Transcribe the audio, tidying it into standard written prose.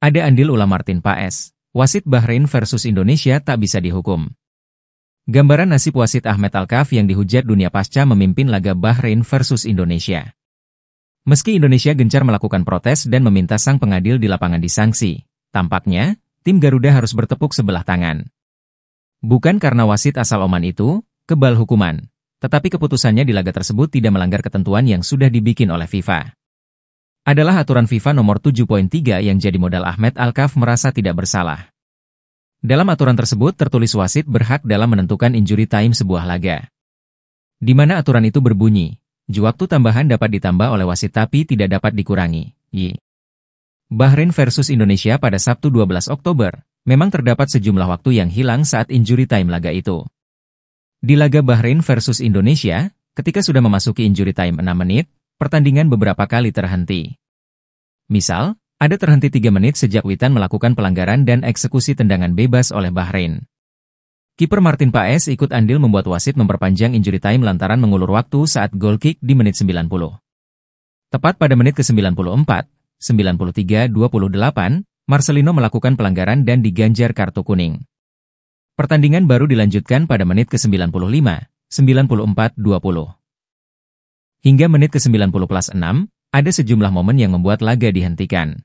Ada andil ulah Martin Paes. Wasit Bahrain versus Indonesia tak bisa dihukum. Gambaran nasib wasit Ahmed Alkaf yang dihujat dunia pasca memimpin laga Bahrain versus Indonesia. Meski Indonesia gencar melakukan protes dan meminta sang pengadil di lapangan disanksi, tampaknya, tim Garuda harus bertepuk sebelah tangan. Bukan karena wasit asal Oman itu kebal hukuman, tetapi keputusannya di laga tersebut tidak melanggar ketentuan yang sudah dibikin oleh FIFA. Adalah aturan FIFA nomor 7.3 yang jadi modal Ahmed Alkaf merasa tidak bersalah. Dalam aturan tersebut tertulis wasit berhak dalam menentukan injury time sebuah laga. Di mana aturan itu berbunyi, waktu tambahan dapat ditambah oleh wasit tapi tidak dapat dikurangi. Bahrain versus Indonesia pada Sabtu 12 Oktober, memang terdapat sejumlah waktu yang hilang saat injury time laga itu. Di laga Bahrain versus Indonesia, ketika sudah memasuki injury time 6 menit, pertandingan beberapa kali terhenti. Misal, ada terhenti 3 menit sejak Witan melakukan pelanggaran dan eksekusi tendangan bebas oleh Bahrain. Kiper Martin Paes ikut andil membuat wasit memperpanjang injury time lantaran mengulur waktu saat goal kick di menit 90. Tepat pada menit ke-94, 93:28, Marcelino melakukan pelanggaran dan diganjar kartu kuning. Pertandingan baru dilanjutkan pada menit ke-95, 94:20. Hingga menit ke-90+6, ada sejumlah momen yang membuat laga dihentikan.